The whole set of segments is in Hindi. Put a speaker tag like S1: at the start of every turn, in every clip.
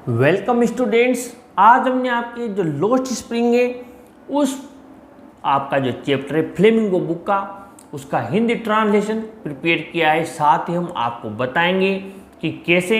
S1: Welcome students. आज हमने आपके जो लोस्ट स्प्रिंग है उस आपका जो चैप्टर है फ्लेमिंगो बुक का उसका हिंदी ट्रांसलेशन प्रिपेयर किया है। साथ ही हम आपको बताएंगे कि कैसे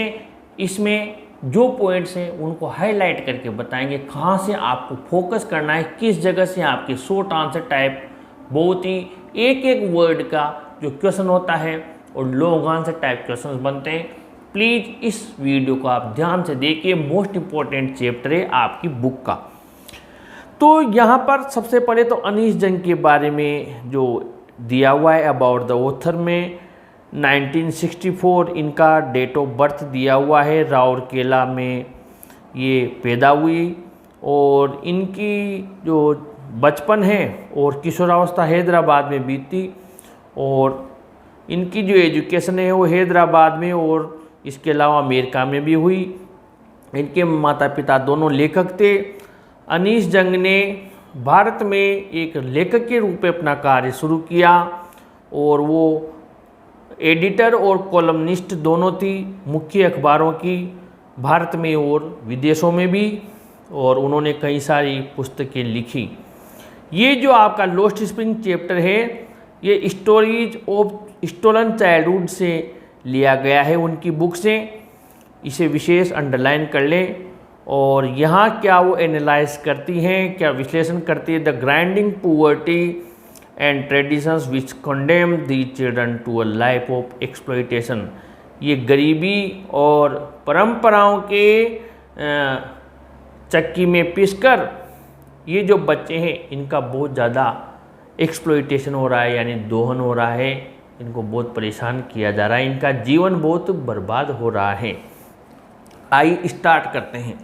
S1: इसमें जो पॉइंट्स हैं उनको हाईलाइट करके बताएंगे, कहाँ से आपको फोकस करना है, किस जगह से आपके शॉर्ट आंसर टाइप बहुत ही एक एक वर्ड का जो क्वेश्चन होता है और लॉन्ग आंसर टाइप क्वेश्चन बनते हैं। प्लीज़ इस वीडियो को आप ध्यान से देखिए, मोस्ट इम्पॉर्टेंट चैप्टर है आपकी बुक का। तो यहाँ पर सबसे पहले तो अनीस जंग के बारे में जो दिया हुआ है अबाउट द ऑथर में 1964 इनका डेट ऑफ बर्थ दिया हुआ है। राउरकेला में ये पैदा हुई और इनकी जो बचपन है और किशोरावस्था हैदराबाद में बीती और इनकी जो एजुकेशन है वो हैदराबाद में और इसके अलावा अमेरिका में भी हुई। इनके माता पिता दोनों लेखक थे। अनीस जंग ने भारत में एक लेखक के रूप में अपना कार्य शुरू किया और वो एडिटर और कॉलमनिस्ट दोनों थी मुख्य अखबारों की, भारत में और विदेशों में भी, और उन्होंने कई सारी पुस्तकें लिखी। ये जो आपका लोस्ट स्प्रिंग चैप्टर है ये स्टोरीज ऑफ स्टोलन चाइल्डहुड से लिया गया है उनकी बुक से। इसे विशेष अंडरलाइन कर लें। और यहाँ क्या वो एनालाइज करती हैं, क्या विश्लेषण करती है, the grinding poverty and traditions which condemn the children to a life of exploitation. ये गरीबी और परंपराओं के चक्की में पिसकर ये जो बच्चे हैं इनका बहुत ज़्यादा एक्सप्लॉयटेशन हो रहा है, यानी दोहन हो रहा है, इनको बहुत परेशान किया जा रहा है, इनका जीवन बहुत बर्बाद हो रहा है। आई स्टार्ट करते हैं।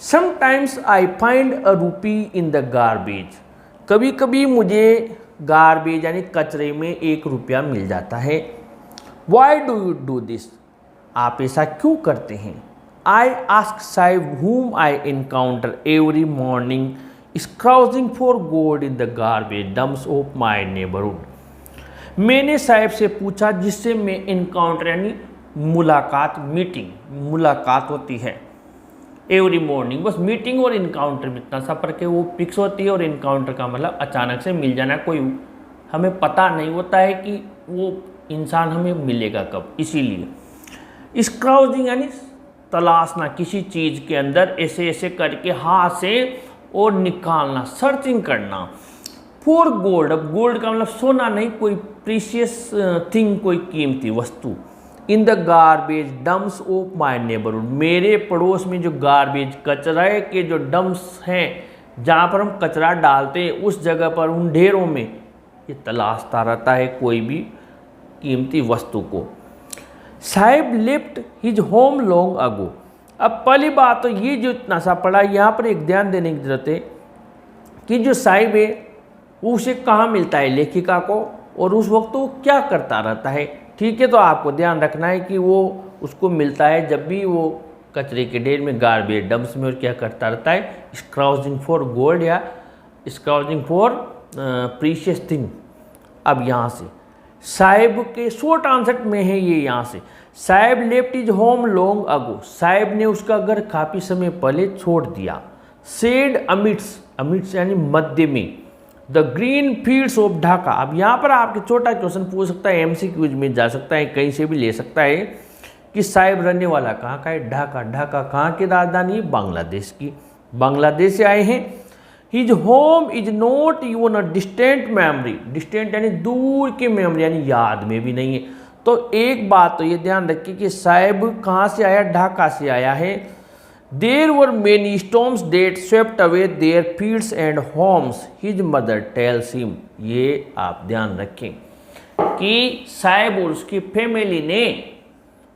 S1: समटाइम्स आई फाइंड अ रूपी इन द गार्बेज। कभी कभी मुझे गार्बेज यानी कचरे में 1 रुपया मिल जाता है। Why do you do this? आप ऐसा क्यों करते हैं? I ask Sahib whom I encounter every morning scrounging for gold in the garbage dumps of my neighborhood। मैंने साहिब से पूछा जिससे मैं इनकाउंटर यानी मुलाकात, मीटिंग, मुलाकात होती है एवरी मॉर्निंग। बस मीटिंग और इनकाउंटर में इतना सा फर्क है, वो फिक्स होती है और इनकाउंटर का मतलब अचानक से मिल जाना, कोई हमें पता नहीं होता है कि वो इंसान हमें मिलेगा कब। इसीलिए स्क्राउजिंग यानी तलाशना किसी चीज़ के अंदर ऐसे ऐसे करके हाथ से और निकालना, सर्चिंग करना। फॉर गोल्ड, अब गोल्ड का मतलब सोना नहीं, कोई प्रीशियस थिंग, कोई कीमती वस्तु। In the garbage dumps of my neighbourhood, मेरे पड़ोस में जो गार्बेज कचरे के जो डम्प्स हैं जहाँ पर हम कचरा डालते हैं उस जगह पर उन ढेरों में ये तलाशता रहता है कोई भी कीमती वस्तु को। Sahib left his home long ago. अब पहली बात तो ये जो इतना सा पड़ा, यहाँ पर एक ध्यान देने की जरूरत है कि जो साहिब है वो उसे कहाँ मिलता है लेखिका को और उस वक्त वो क्या करता रहता है। ठीक है, तो आपको ध्यान रखना है कि वो उसको मिलता है जब भी वो कचरे के ढेर में, गार्बेज डंप्स में, और क्या करता रहता है, स्क्राउजिंग फॉर गोल्ड या स्क्राउजिंग फॉर प्रीशियस थिंग। अब यहाँ से साहिब के शॉर्ट आंसर में है ये, यहाँ से Sahib left is home long ago, Sahib ने उसका घर काफ़ी समय पहले छोड़ दिया। सेड अमिट्स, अमिट्स यानी मध्य में, the green fields of Dhaka. अब यहाँ पर आपके छोटा क्वेश्चन पूछ सकता है, MCQ में जा सकता है, कहीं से भी ले सकता है कि साहिब रहने वाला कहाँ का है? ढाका। ढाका कहाँ की राजधानी? बांग्लादेश की, बांग्लादेश से आए हैं। His home is not even a distant memory, distant यानी दूर की मेमोरी, यानी याद में भी नहीं है। तो एक बात तो ये ध्यान रखिए कि साहिब कहाँ से आया? ढाका से आया है। There were many storms that swept away their fields and homes, his mother tells him। ये आप ध्यान रखें कि साहिब और उसकी फैमिली ने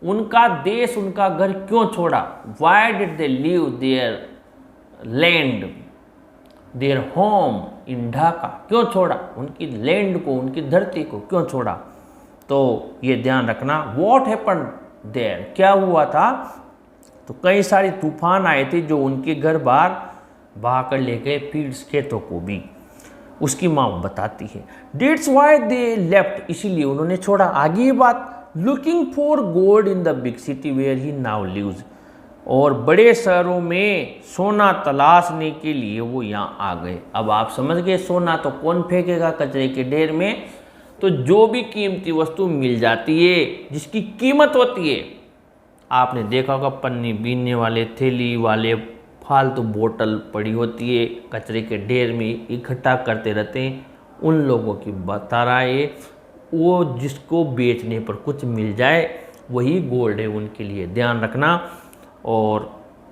S1: उनका देश, उनका घर क्यों छोड़ा? Why did they leave their land, their home in Dhaka? क्यों छोड़ा? उनकी लैंड को, उनकी धरती को क्यों छोड़ा? तो ये ध्यान रखना। What happened there? क्या हुआ था? तो कई सारे तूफान आए थे जो उनके घर बाहर बहा कर ले गए, फील्ड्स, खेतों को भी। उसकी माँ बताती है डेट्स वाई दे लेफ्ट, इसीलिए उन्होंने छोड़ा। आगे ये बात, looking for gold in the big city where he now lives, और बड़े शहरों में सोना तलाशने के लिए वो यहाँ आ गए। अब आप समझ गए, सोना तो कौन फेंकेगा कचरे के ढेर में। तो जो भी कीमती वस्तु मिल जाती है, जिसकी कीमत होती है, आपने देखा होगा पन्नी बीनने वाले, थैली वाले, फालतू बोतल पड़ी होती है कचरे के ढेर में, इकट्ठा करते रहते हैं, उन लोगों की बता रहा है। वो जिसको बेचने पर कुछ मिल जाए वही गोल्ड है उनके लिए, ध्यान रखना। और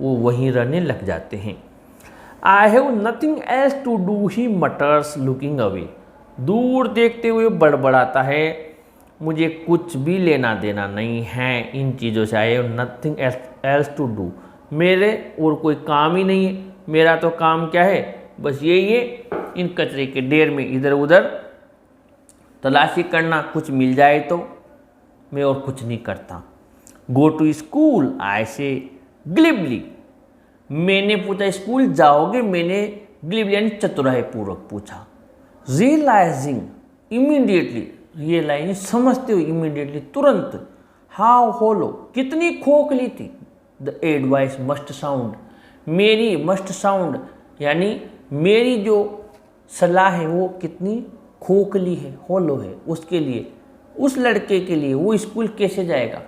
S1: वो वहीं रहने लग जाते हैं। I have nothing else to do, he mutters looking away. दूर देखते हुए बड़बड़ाता है, मुझे कुछ भी लेना देना नहीं है इन चीज़ों से। I have nothing else to do, मेरे और कोई काम ही नहीं है। मेरा तो काम क्या है, बस यही है, इन कचरे के ढेर में इधर उधर तलाशी करना, कुछ मिल जाए तो। मैं और कुछ नहीं करता। गो टू स्कूल, आई से ग्लिबली। मैंने पूछा स्कूल जाओगे, मैंने ग्लिबली यानी चतुराई पूर्वक पूछा। रियलाइजिंग इमीडिएटली, रियलाइज समझते हुए, इमीडिएटली तुरंत। हाउ होलो, कितनी खोखली थी। द एडवाइस मस्ट साउंड, मेरी मस्ट साउंड यानी मेरी जो सलाह है वो कितनी खोखली है, होलो है। उसके लिए, उस लड़के के लिए वो स्कूल कैसे जाएगा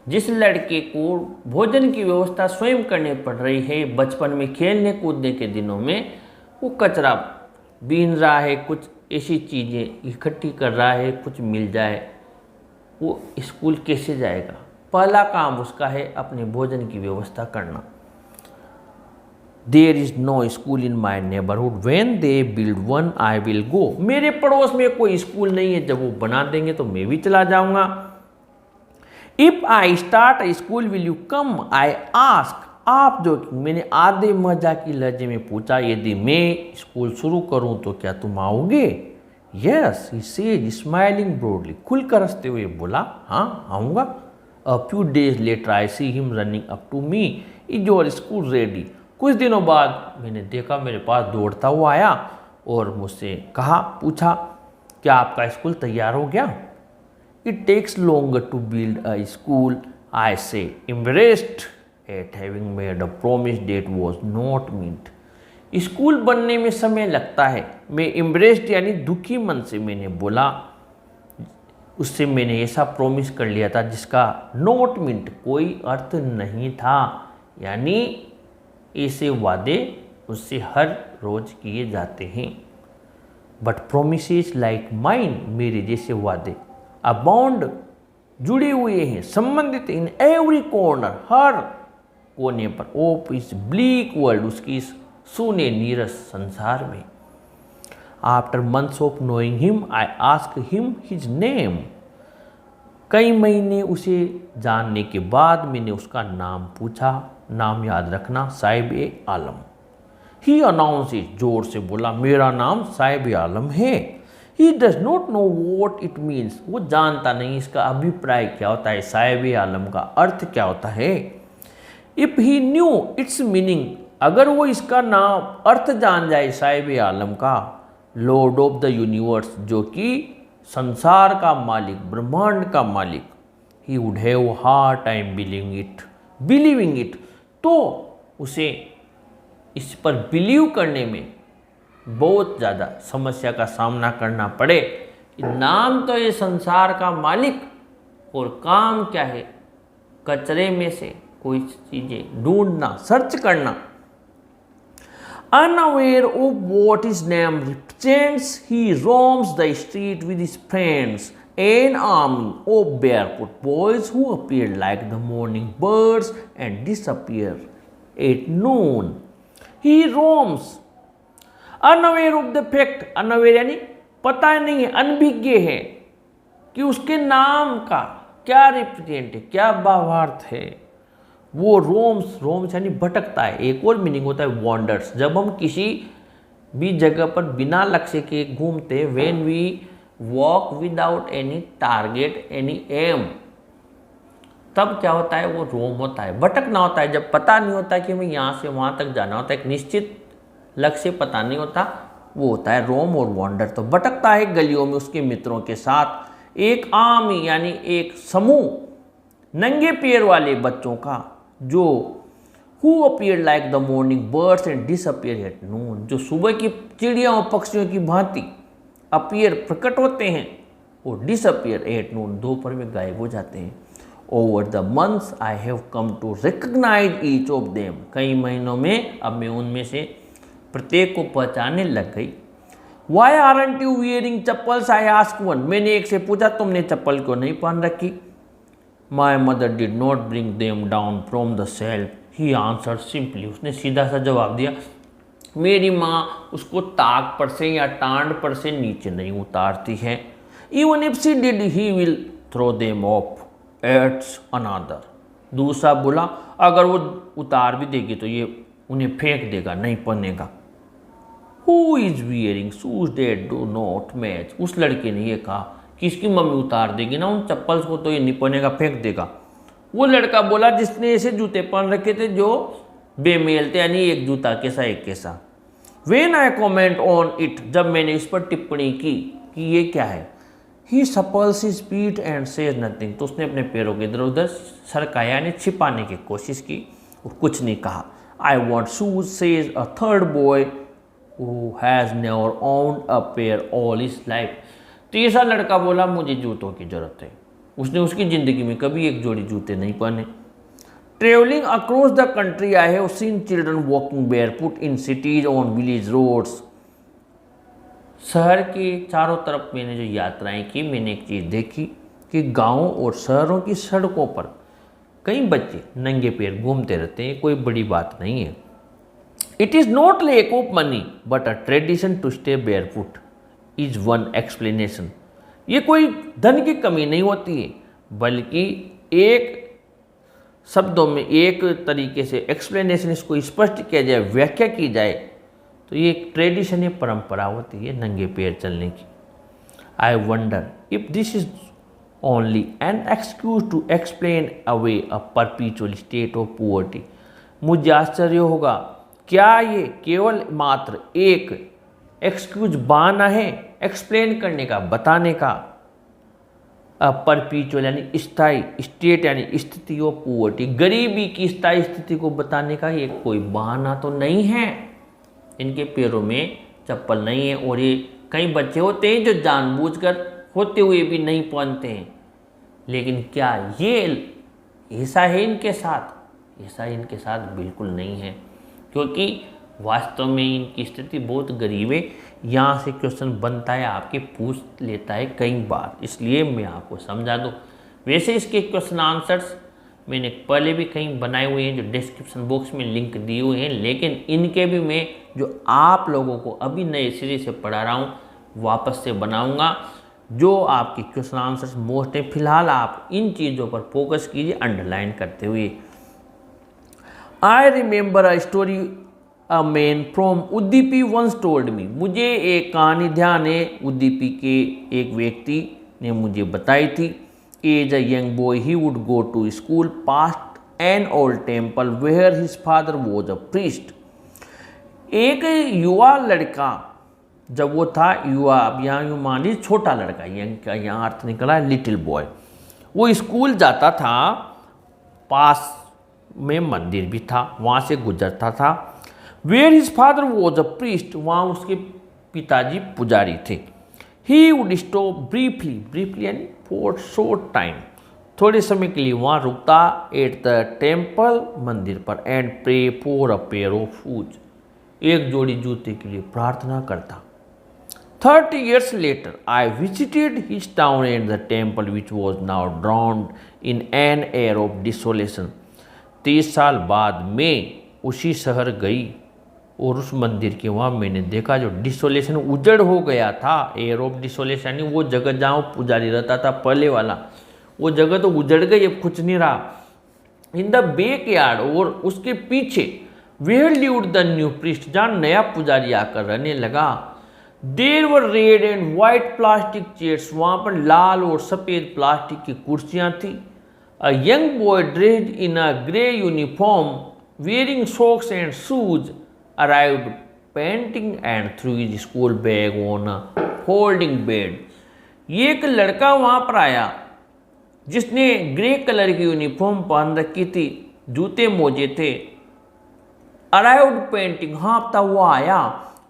S1: जिस लड़के को भोजन की व्यवस्था स्वयं करनी पड़ रही है। बचपन में खेलने कूदने के दिनों में वो कचरा बीन रहा है, कुछ ऐसी चीज़ें इकट्ठी कर रहा है, कुछ मिल जाए, वो स्कूल कैसे जाएगा। पहला काम उसका है अपने भोजन की व्यवस्था करना। There is no school in my neighbourhood, when they build one I will go. मेरे पड़ोस में कोई स्कूल नहीं है, जब वो बना देंगे तो मैं भी चला जाऊंगा। If I start a school will you come, I ask. आप जो, मैंने आधे मजाक की लहजे में पूछा, यदि मैं स्कूल शुरू करूं तो क्या तुम आओगे। Yes he said smiling broadly, खुलकर हंसते हुए बोला, हाँ आऊँगा। A few days later I see him running up to me, is your school ready. कुछ दिनों बाद मैंने देखा मेरे पास दौड़ता हुआ आया और मुझसे कहा, पूछा, क्या आपका स्कूल तैयार हो गया। It takes longer to build a school, I say, embarrassed at having made a promise that was not met. School बनने में समय लगता है। मैं एम्ब्रेस्ड यानी दुखी मन से मैंने बोला, उससे मैंने ऐसा प्रॉमिस कर लिया था जिसका नॉट मीट कोई अर्थ नहीं था। यानी ऐसे वादे उससे हर रोज किए जाते हैं। बट प्रोमिसेस लाइक माइन, मेरे जैसे वादे, अबाउंड जुड़े हुए हैं, संबंधित इन एवरी कॉर्नर, हर कोने पर, ऑफ इस ब्लीक वर्ल्ड, उसकी सूने नीरस संसार में। After months of knowing him I ask him his name. कई महीने उसे जानने के बाद मैंने उसका नाम पूछा। नाम याद रखना, साहिब ए आलम। ही अनाउंस इट, जोर से बोला, मेरा नाम साहिब आलम है। He does not know what it means, वो जानता नहीं इसका अभिप्राय क्या होता है, साहिब आलम का अर्थ क्या होता है। If he new it's meaning, अगर वो इसका नाम अर्थ जान जाए साहिब आलम का, लॉर्ड ऑफ द यूनिवर्स, जो कि संसार का मालिक, ब्रह्मांड का मालिक, he would have hard time believing it, तो उसे इस पर बिलीव करने में बहुत ज़्यादा समस्या का सामना करना पड़े। नाम तो ये संसार का मालिक और काम क्या है, कचरे में से कोई चीज़ें ढूंढना, सर्च करना। Unaware of what his name represents, he roams the street with his friends, an army of barefoot boys who appear like the morning birds and disappear at noon. He roams, unaware of the fact, unaware यानी पता नहीं है, अनभिज्ञ है कि उसके नाम का क्या रिप्रेजेंट है, क्या भावार्थ है। वो रोम्स यानी भटकता है। एक और मीनिंग होता है वॉन्डर्स, जब हम किसी भी जगह पर बिना लक्ष्य के घूमते, when we walk without any target any aim, तब क्या होता है, वो रोम होता है, भटकना होता है। जब पता नहीं होता कि हमें यहाँ से वहाँ तक जाना होता है, एक निश्चित लक्ष्य पता नहीं होता, वो होता है रोम और वॉन्डर। तो भटकता है गलियों में उसके मित्रों के साथ। एक आर्मी यानी एक समूह नंगे पैर वाले बच्चों का, जो who appear like the morning birds and disappear at noon, जो सुबह की चिड़िया और पक्षियों की भांति अपीयर प्रकट होते हैं और डिसअपीयर एट नून दोपहर में गायब हो जाते हैं। Over the months I have come to recognise each of them, कई महीनों में अब मैं उनमें से प्रत्येक को पहचानने लग गई। Why aren't you wearing chappals, I ask one, मैंने एक से पूछा तुमने चप्पल क्यों नहीं पहन रखी। My mother did not bring them down from the shelf, he answer simply, उसने सीधा सा जवाब दिया, मेरी माँ उसको ताक पर से या टांड पर से नीचे नहीं उतारती है। Even if she did he will throw them off it's another, दूसरा बोला अगर वो उतार भी देगी तो ये उन्हें फेंक देगा, नहीं पहनेगा। Who is wearing shoes that do not match, उस लड़के ने ये कहा कि इसकी मम्मी उतार देगी ना उन चप्पल्स को तो ये नहीं पहनेगा, फेंक देगा। वो लड़का बोला जिसने ऐसे जूते पहन रखे थे जो बेमेल थे, यानी एक जूता कैसा एक कैसा। When I comment on it, जब मैंने इस पर टिप्पणी की कि ये क्या है, he shuffles his feet and says nothing, तो उसने अपने पैरों के इधर उधर सरकाया यानी छिपाने की कोशिश की और कुछ नहीं कहा। I want shoes says a third boy who has never owned a pair all his life, तीसरा लड़का बोला मुझे जूतों की जरूरत है, उसने उसकी ज़िंदगी में कभी एक जोड़ी जूते नहीं पहने। Travelling across the country I have seen children walking barefoot in cities on village roads, शहर के चारों तरफ मैंने जो यात्राएं की मैंने एक चीज़ देखी कि गाँवों और शहरों की सड़कों पर कई बच्चे नंगे पैर घूमते रहते हैं, कोई बड़ी बात नहीं है। It is not lack of money but a tradition to stay barefoot is one explanation, ये कोई धन की कमी नहीं होती है बल्कि एक शब्दों में एक तरीके से एक्सप्लेनेशन इसको स्पष्ट किया जाए, व्याख्या की जाए तो ये एक ट्रेडिशन है, परंपरा होती है नंगे पैर चलने की। I wonder if this is only an excuse to explain away a perpetual state of poverty, मुझे आश्चर्य होगा क्या ये केवल मात्र एक एक्सक्यूज बहाना है एक्सप्लेन करने का, बताने का, परपीचुअल यानी स्थायी, स्टेट यानी स्थिति ऑफ पुअर्टी, गरीबी की स्थायी स्थिति को बताने का ये कोई बहाना तो नहीं है। इनके पैरों में चप्पल नहीं है और ये कई बच्चे होते हैं जो जानबूझकर होते हुए भी नहीं पहनते हैं, लेकिन क्या ये ऐसा है इनके साथ? ऐसा इनके साथ बिल्कुल नहीं है, क्योंकि वास्तव में इनकी स्थिति बहुत गरीब है। यहाँ से क्वेश्चन बनता है, आपके पूछ लेता है कई बार, इसलिए मैं आपको समझा दूँ। वैसे इसके क्वेश्चन आंसर्स मैंने पहले भी कहीं बनाए हुए हैं जो डिस्क्रिप्शन बॉक्स में लिंक दिए हुए हैं, लेकिन इनके भी मैं जो आप लोगों को अभी नए सिरे से पढ़ा रहा हूँ वापस से बनाऊँगा जो आपके क्वेश्चन आंसर्स मोस्ट हैं। फिलहाल आप इन चीज़ों पर फोकस कीजिए अंडरलाइन करते हुए। I remember a story a man from Udipi once told me, मुझे एक कहानी ध्यान है उद्दीपी के एक व्यक्ति ने मुझे बताई थी। As a young boy he would go to school past an old temple where his father was a priest. एक युवा लड़का जब वो था युवा, अब यहाँ यूँ मानिए छोटा लड़का, यंग का यहाँ अर्थ निकला लिटिल बॉय, वो स्कूल जाता था, पास में मंदिर भी था, वहाँ से गुजरता था। Where his father was a priest, वहाँ उसके पिताजी पुजारी थे। He would stop briefly, briefly यानी फॉर शॉर्ट टाइम, थोड़े समय के लिए वहाँ रुकता एट द टेम्पल, मंदिर पर, and pray for a pair of shoes, एक जोड़ी जूते के लिए प्रार्थना करता। 30 years later, I visited his town and the temple which was now drowned in an air of desolation. 30 साल बाद मैं उसी शहर गई और उस मंदिर के वहाँ मैंने देखा जो डिसोलेशन, उजड़ हो गया था। एयर ऑफ डिसोलेशन यानी वो जगह जहाँ पुजारी रहता था पहले वाला, वो जगह तो उजड़ गई, अब कुछ नहीं रहा। इन द बैक यार्ड, और उसके पीछे where lived the new priest, जहाँ नया पुजारी आकर रहने लगा। There were red and white plastic chairs, वहाँ पर लाल और सफ़ेद प्लास्टिक की कुर्सियाँ थी। A young boy dressed in a grey uniform wearing socks and shoes arrived panting and threw his school bag on a folding bed. ये एक लड़का वहाँ पर आया जिसने ग्रे कलर की यूनिफॉर्म पहन रखी थी, जूते मोजे थे अराइव्ड पेंटिंग, हाँफता हुआ आया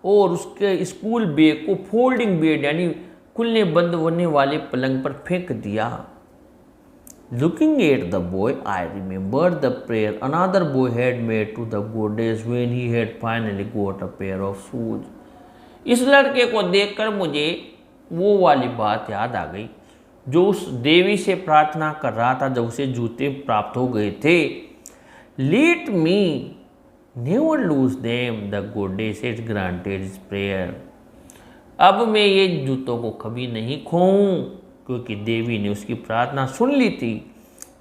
S1: और उसके स्कूल बैग को फोल्डिंग बेड यानी खुलने बंद होने वाले पलंग पर फेंक दिया। Looking at the boy I remember the prayer another boy had made to the goddess when he had finally got a pair of shoes. इस लड़के को देखकर मुझे वो वाली बात याद आ गई जो उस देवी से प्रार्थना कर रहा था जब उसे जूते प्राप्त हो गए थे। Let me never lose them the goddess has granted his prayer. अब मैं ये जूतों को कभी नहीं खोऊं क्योंकि देवी ने उसकी प्रार्थना सुन ली थी।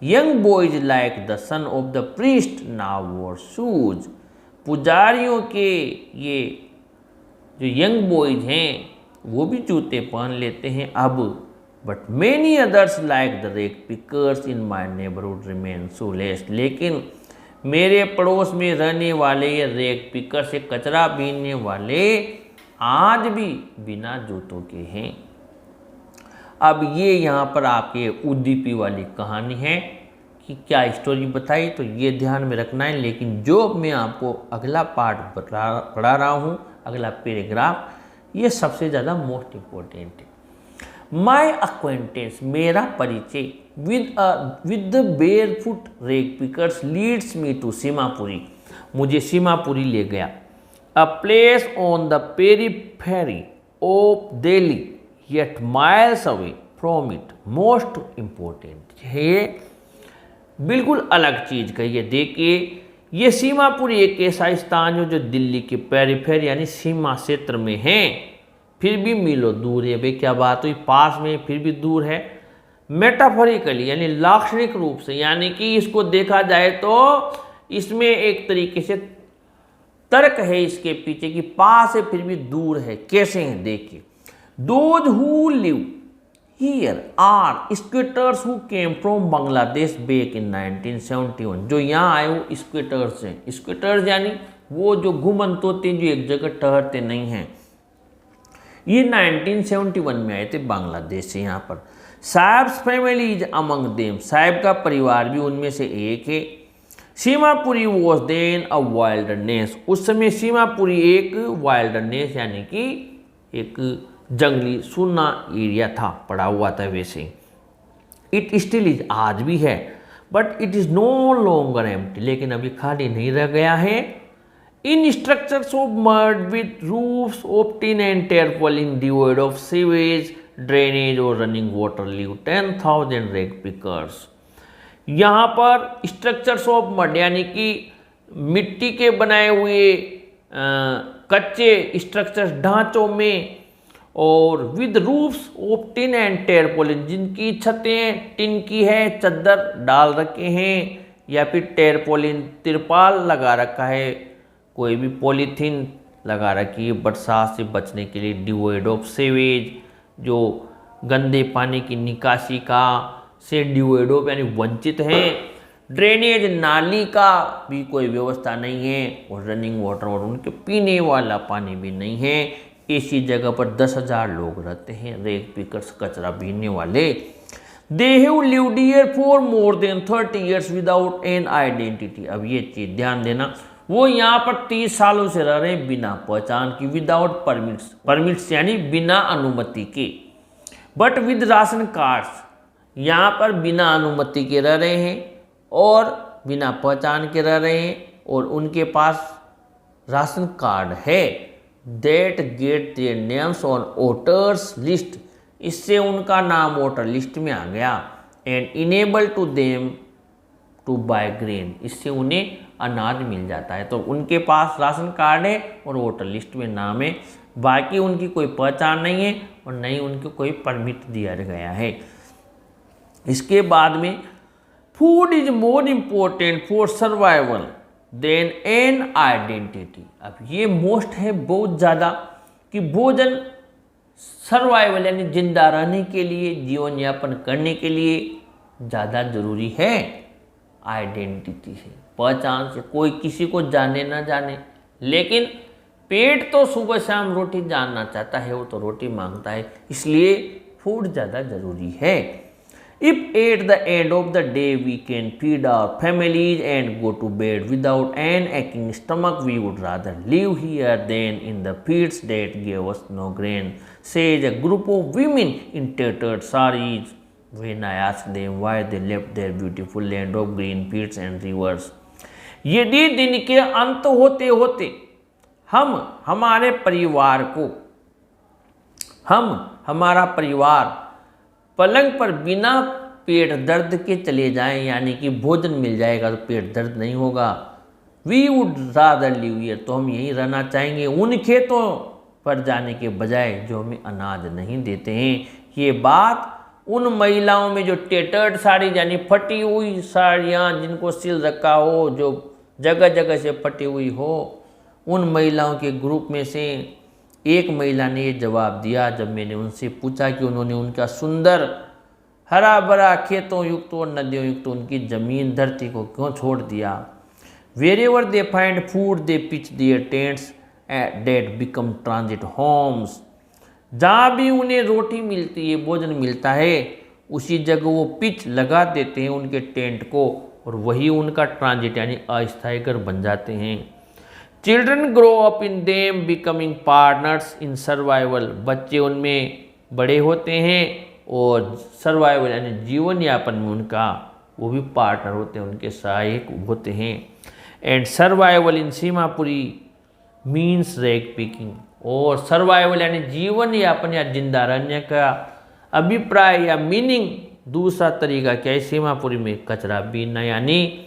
S1: Young boys like the son of the priest now war shoes. पुजारियों के ये जो यंग बॉयज हैं वो भी जूते पहन लेते हैं अब। But many others like the rag pickers in my neighbourhood remain shoeless. लेकिन मेरे पड़ोस में रहने वाले ये रेक पिकर से कचरा बीनने वाले आज भी बिना जूतों के हैं। अब ये यहाँ पर आपके उद्दीपी वाली कहानी है कि क्या स्टोरी बताई, तो ये ध्यान में रखना है। लेकिन जो मैं आपको अगला पार्ट पढ़ा रहा हूँ, अगला पैराग्राफ, ये सबसे ज़्यादा मोस्ट इम्पोर्टेंट है। माई अक्वेंटेंस, मेरा परिचय, with the barefoot rag pickers leads me to Seemapuri, मुझे सीमापुरी ले गया। A place on the periphery of Delhi yet miles away from it, most important। ये बिल्कुल अलग चीज़ कही है। देखिए ये सीमापुरी एक ऐसा स्थान है जो दिल्ली के पेरीफेर यानी सीमा क्षेत्र में है, फिर भी मीलों दूर है। भाई क्या बात हुई, पास में फिर भी दूर है। मेटाफोरिकली यानी लाक्षणिक रूप से, यानी कि इसको देखा जाए तो इसमें एक तरीके से तर्क है इसके पीछे कि पास है फिर भी दूर है। कैसे हैं देखिए। Those who live here are squatters who came from Bangladesh back in 1971। जो यहाँ आए वो स्क्वेटर्स हैं। स्क्वेटर्स यानी वो जो घुमंत होते हैं, जो एक जगह ठहरते नहीं हैं। ये 1971 में आए थे बांग्लादेश से यहाँ पर। Sahib's family is among them, Sahib का परिवार भी उनमें से एक है। Seemapuri was then a wilderness, उस समय सीमापुरी एक वाइल्डरनेस यानी कि एक जंगली सुन्ना एरिया था, पड़ा हुआ था। वैसे इट स्टिल इज, आज भी है, but it is no longer empty, लेकिन अभी खाली नहीं रह गया है। In structures of mud with roofs of tin and tarpaulin devoid of sewage drainage or running water live 10,000 rag pickers. यहाँ पर स्ट्रक्चर्स ऑफ मड यानी कि मिट्टी के बनाए हुए कच्चे स्ट्रक्चर्स ढांचों में, और with roofs of tin and tarpaulin, जिनकी छतें टिन की है, चद्दर डाल रखे हैं, या फिर टेरपोलिन तिरपाल लगा रखा है, कोई भी पॉलीथीन लगा रखी है बरसात से बचने के लिए। डिवोइड ऑफ सीवेज, जो गंदे पानी की निकासी का से डिवोइड ऑफ यानी वंचित हैं। ड्रेनेज, नाली का भी कोई व्यवस्था नहीं है, और रनिंग वाटर और उनके पीने वाला पानी भी नहीं है। इसी जगह पर 10,000 लोग रहते हैं, रेक पिकर्स, कचरा बीनने वाले। They have lived here for more than 30 years without an identity. अब ये चीज ध्यान देना, वो यहाँ पर 30 सालों से रह रहे हैं बिना पहचान की, विदाउट परमिट्स, परमिट्स यानी बिना अनुमति के, बट विद राशन कार्ड्स, यहाँ पर बिना अनुमति के रह रहे हैं और बिना पहचान के रह रहे हैं, और उनके पास राशन कार्ड है। That get their names on voters list, इससे उनका नाम वोटर लिस्ट में आ गया। And enable to them to buy grain, इससे उन्हें अनाज मिल जाता है। तो उनके पास राशन कार्ड है और वोटर लिस्ट में नाम है, बाकी उनकी कोई पहचान नहीं है और नहीं उनको कोई परमिट दिया गया है। इसके बाद में food is more important for survival than an identity. अब ये मोस्ट है बहुत ज़्यादा कि भोजन सर्वाइवल यानी जिंदा रहने के लिए, जीवन यापन करने के लिए ज़्यादा जरूरी है आइडेंटिटी से, पहचान से। कोई किसी को जाने ना जाने, लेकिन पेट तो सुबह शाम रोटी जानना चाहता है, वो तो रोटी मांगता है, इसलिए फूड ज़्यादा जरूरी है। If at the end of the day we can feed our families and go to bed without an aching stomach, we would rather live here than in the fields that gave us no grain, says a group of women in tattered saris when I asked them why they left their beautiful land of green fields and rivers. यदि दिन के अंत होते होते हम हमारा परिवार पलंग पर बिना पेट दर्द के चले जाएं, यानी कि भोजन मिल जाएगा तो पेट दर्द नहीं होगा, we would rather live here, तो हम यहीं रहना चाहेंगे उन खेतों पर जाने के बजाय जो हमें अनाज नहीं देते हैं। ये बात उन महिलाओं में जो टेटर्ड साड़ी यानी फटी हुई साड़ियाँ जिनको सिल रखा हो, जो जगह जगह से फटी हुई हो, उन महिलाओं के ग्रुप में से एक महिला ने ये जवाब दिया जब मैंने उनसे पूछा कि उन्होंने उनका सुंदर हरा भरा खेतों युक्त और नदियों युक्त उनकी जमीन धरती को क्यों छोड़ दिया। Wherever they find food they pitch their tents that become transit homes, जहाँ भी उन्हें रोटी मिलती है, भोजन मिलता है, उसी जगह वो पिच लगा देते हैं उनके टेंट को, और वही उनका ट्रांजिट यानी अस्थायी घर बन जाते हैं। Children grow up in them becoming partners in survival, बच्चे उनमें बड़े होते हैं और सर्वाइवल यानी जीवन यापन में उनका वो भी पार्टनर होते हैं, उनके सहायक होते हैं। And survival in Seemapuri means rag picking, और सर्वाइवल यानी जीवन यापन या जिंदा रहने का अभिप्राय या मीनिंग दूसरा तरीका क्या है, सीमापुरी में कचरा बीनना, यानी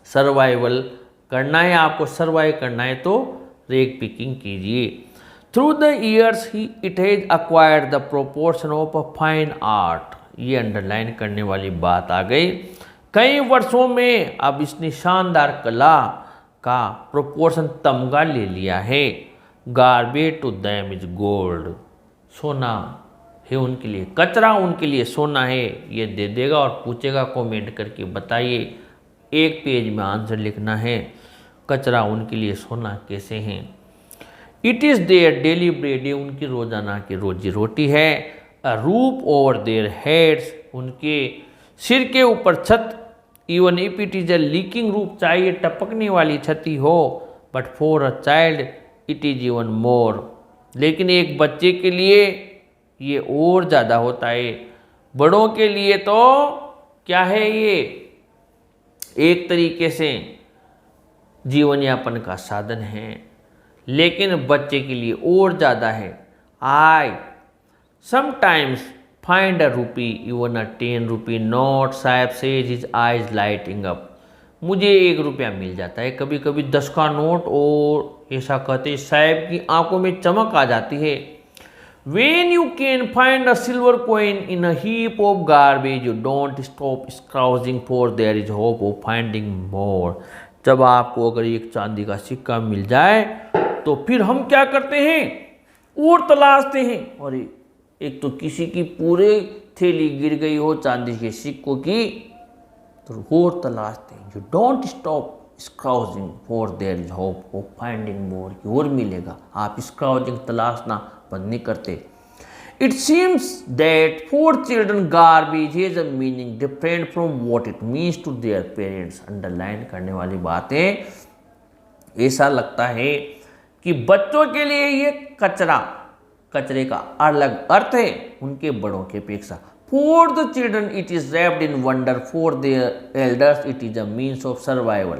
S1: सर्वाइवल करना है, आपको सर्वाइव करना है तो रैग पिकिंग कीजिए। Through the years it has acquired the proportion of a fine art, ये अंडरलाइन करने वाली बात आ गई। कई वर्षों में अब इसने शानदार कला का प्रोपोर्शन तमगा ले लिया है। Garbage to them is gold, सोना है उनके लिए, कचरा उनके लिए सोना है, ये दे देगा और पूछेगा कमेंट करके बताइए, एक पेज में आंसर लिखना है, कचरा उनके लिए सोना कैसे हैं। It is their daily bread, ये उनकी रोजाना की रोजी रोटी है। A roof over their heads, उनके सिर के ऊपर छत, even if it is a leaking roof, चाहिए टपकने वाली छती हो, but for a child it is even more, लेकिन एक बच्चे के लिए ये और ज़्यादा होता है। बड़ों के लिए तो क्या है, ये एक तरीके से जीवन यापन का साधन है, लेकिन बच्चे के लिए और ज़्यादा है। आई समटाइम्स फाइंड अ रूपी इवन अ 10 रुपी नोट, साहब says his eyes lighting up, मुझे 1 रुपया मिल जाता है, कभी कभी 10 का नोट, और ऐसा कहते साहब की आंखों में चमक आ जाती है। When you can find a silver coin in a heap of garbage, you don't stop scrounging for there is hope of finding more. जब आपको अगर एक चांदी का सिक्का मिल जाए तो फिर हम क्या करते हैं, और तलाशते हैं। और एक तो किसी की पूरे थैली गिर गई हो चांदी के सिक्कों की तो और तलाशते हैं। You don't stop scrounging for there is hope of finding more, कि और मिलेगा, आप scrounging तलाशना बंद नहीं करते। It seems that for children garbage has a meaning different from what it means to their parents. Underline करने वाली बात है, ऐसा लगता है कि बच्चों के लिए ये कचरे का अलग अर्थ है उनके बड़ों के अपेक्षा। For the children it is wrapped in wonder, for their elders it is a means of survival.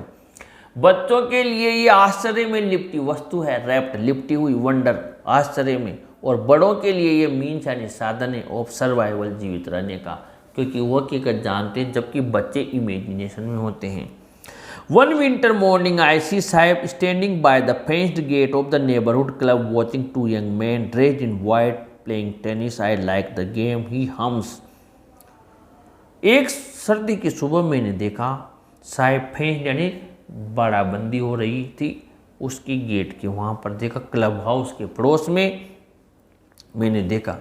S1: बच्चों के लिए ये आश्चर्य में लिपटी वस्तु है, रैप्ट लिपटी हुई, वंडर आश्चर्य में, और बड़ों के लिए ये मीन्स यानी साधन है ऑफ सर्वाइवल, जीवित रहने का, क्योंकि वो हकीकत जानते हैं जबकि बच्चे इमेजिनेशन में होते हैं। One winter morning I see Saheb standing by the fenced gate of the neighbourhood club watching 2 young man dressed in white playing tennis, I like the game he hums. एक सर्दी की सुबह मैंने देखा साहेब फेंस्ड यानी बाड़ाबंदी हो रही थी उसकी गेट के वहाँ पर, देखा क्लब हाउस के पड़ोस में मैंने देखा।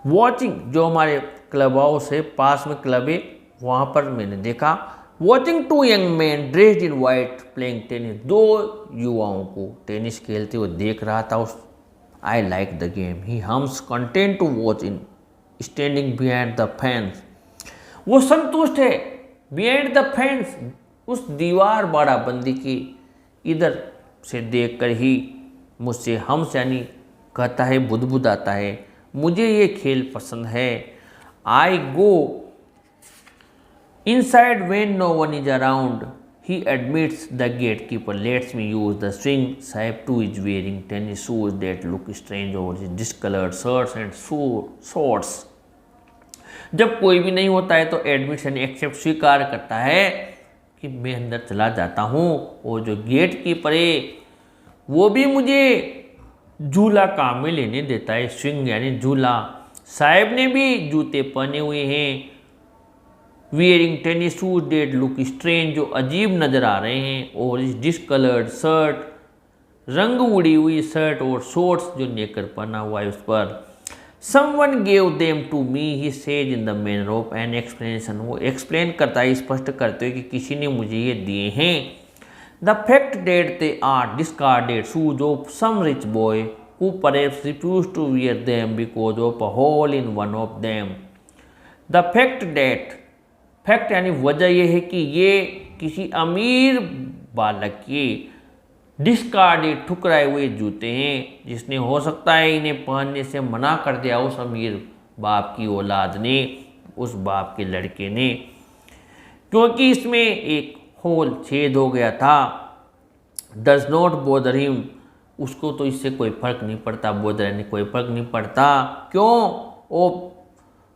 S1: वॉचिंग, जो हमारे क्लब हाउस है पास में क्लब है, वहाँ पर मैंने देखा। Watching 2 young man dressed in white playing tennis, 2 युवाओं को टेनिस खेलते हुए देख रहा था। उस I like the game he hums content to watch in standing behind the fence. वो संतुष्ट है बिहाइंड द फेंस, उस दीवार बाड़ाबंदी की इधर से देखकर ही मुझसे हम्स यानी कहता है, बुदबुदाता है, मुझे ये खेल पसंद है। I go inside when no one is around, he admits the gate keeper lets me use the swing. Saheb too is wearing tennis shoes that look strange over his discoloured shirts and shorts. जब कोई भी नहीं होता है तो एडमिट्स यानी एक्सेप्ट स्वीकार करता है कि मैं अंदर चला जाता हूँ, और जो गेट कीपर है वो भी मुझे झूला काम में लेने देता है, स्विंग यानी झूला। साहब ने भी जूते पहने हुए हैं, wearing tennis shoes that look strange, जो अजीब नजर आ रहे हैं, और इस डिस्कलर्ड शर्ट, रंग उड़ी हुई शर्ट, और शॉर्ट्स जो नेकर पहना हुआ है उस पर। Someone gave them to me, he says in the manner of an explanation, वो एक्सप्लेन करता है, स्पष्ट करते हुए कि किसी ने मुझे ये दिए हैं। The fact that they are discarded shoes of some rich boy who perhaps refuse to wear them because of a hole in one of them. The fact that, fact यानी वजह यह है कि ये किसी अमीर बालक के डिस्कार्डेड ठुकराए हुए जूते हैं, जिसने हो सकता है इन्हें पहनने से मना कर दिया उस अमीर बाप की औलाद ने, उस बाप के लड़के ने, क्योंकि इसमें एक होल छेद हो गया था। डज नॉट बॉदर हिम, उसको तो इससे कोई फर्क नहीं पड़ता, बॉदर यानी कोई फर्क नहीं पड़ता। क्यों? Oh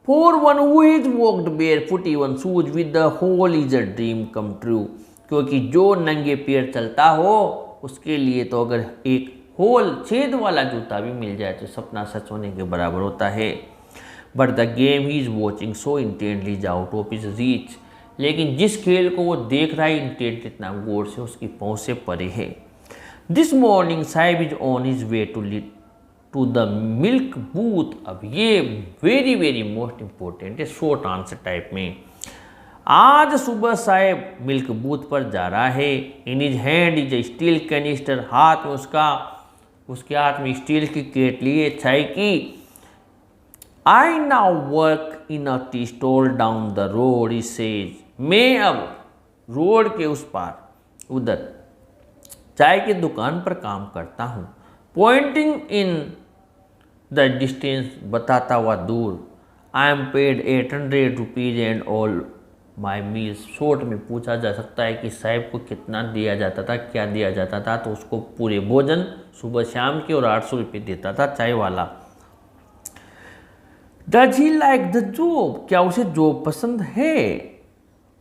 S1: for one who is walked barefoot even shoes with the hole is a dream come true, क्योंकि जो नंगे पैर चलता हो उसके लिए तो अगर एक होल छेद वाला जूता भी मिल जाए तो सपना सच होने के बराबर होता है। But the game he is watching so intently is out of his reach, लेकिन जिस खेल को वो देख रहा है इंटेंट इतना गौर से उसकी पहुंच से परे है। This morning Sahib is on his way to the milk booth. अब ये वेरी वेरी मोस्ट इंपॉर्टेंट है, शॉर्ट आंसर टाइप में। आज सुबह साहेब मिल्क बूथ पर जा रहा है। In his hand is a steel canister, हाथ में उसके हाथ में स्टील की केटली है चाय की। I now work in a tea stall down the road, he says, मैं अब रोड के उस पार उधर चाय की दुकान पर काम करता हूँ। पॉइंटिंग इन द डिस्टेंस, बताता हुआ दूर। I am paid 800 rupees and all my meals. Short में पूछा जा सकता है कि साहब को कितना दिया जाता था, क्या दिया जाता था, तो उसको पूरे भोजन सुबह शाम के और 800 रुपये देता था चाय वाला। Does he like the job, क्या उसे जॉब पसंद है?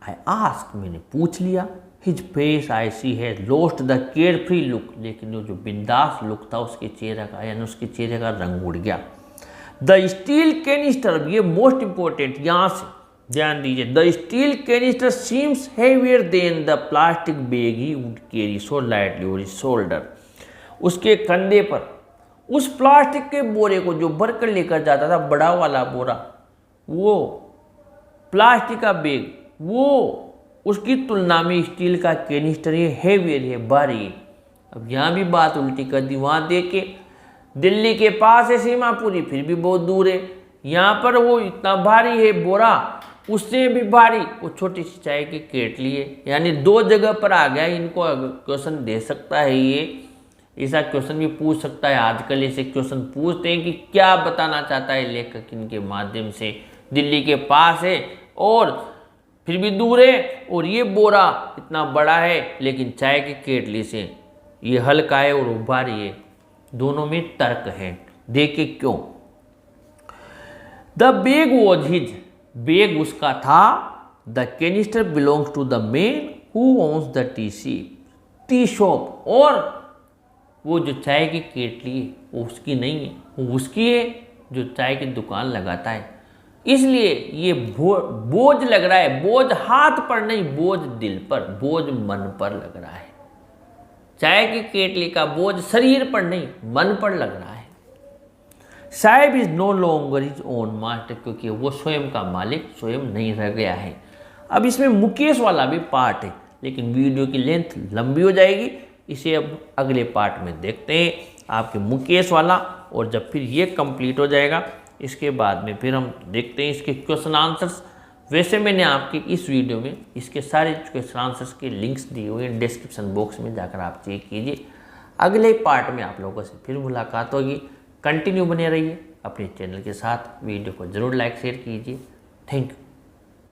S1: आई आस्क, मैंने पूछ लिया। His face I see has lost the carefree look, लेकिन वो जो बिंदास लुक था उसके चेहरे का, यानी उसके चेहरे का रंग उड़ गया। द स्टील कैनिस्टर, ये मोस्ट इंपॉर्टेंट, यहाँ से ध्यान दीजिए। The steel canister seems heavier than the plastic bag he would carry so lightly over his shoulder. उसके कंधे पर उस प्लास्टिक के बोरे को जो भरकर लेकर जाता था, बड़ा वाला बोरा, वो प्लास्टिक का बैग, वो उसकी तुलना में स्टील का कैनिस्टर ये हेवियर है, भारी है। अब यहाँ भी बात उल्टी कर दी, वहाँ देख के दिल्ली के पास है सीमापुरी, फिर भी बहुत दूर है। यहाँ पर वो इतना भारी है बोरा, उससे भी भारी वो छोटी सी चाय की केटली है। यानी दो जगह पर आ गया। इनको क्वेश्चन दे सकता है, ये ऐसा क्वेश्चन भी पूछ सकता है। आजकल ऐसे क्वेश्चन पूछते हैं कि क्या बताना चाहता है लेखक इनके माध्यम से। दिल्ली के पास है और फिर भी दूर है, और ये बोरा इतना बड़ा है लेकिन चाय की केटली से ये हल्का है और वो भारी है। दोनों में तर्क है, देखिए क्यों। The bag was his, bag उसका था। The canister belongs to the man who owns the tea shop, और वो जो चाय की केटली है वो उसकी नहीं है, वो उसकी है जो चाय की दुकान लगाता है। इसलिए ये बोझ लग रहा है, बोझ हाथ पर नहीं, बोझ दिल पर, बोझ मन पर लग रहा है। चाय की केटली का बोझ शरीर पर नहीं, मन पर लग रहा है। Sahib is no longer his own master, क्योंकि वो स्वयं का मालिक स्वयं नहीं रह गया है। अब इसमें मुकेश वाला भी पार्ट है, लेकिन वीडियो की लेंथ लंबी हो जाएगी, इसे अब अगले पार्ट में देखते हैं आपके मुकेश वाला। और जब फिर ये कंप्लीट हो जाएगा इसके बाद में फिर हम देखते हैं इसके क्वेश्चन आंसर्स। वैसे मैंने आपके इस वीडियो में इसके सारे क्वेश्चन आंसर्स के लिंक्स दिए हुए हैं डिस्क्रिप्शन बॉक्स में, जाकर आप चेक कीजिए। अगले पार्ट में आप लोगों से फिर मुलाकात होगी। कंटिन्यू बने रहिए अपने चैनल के साथ। वीडियो को ज़रूर लाइक शेयर कीजिए। Thank you.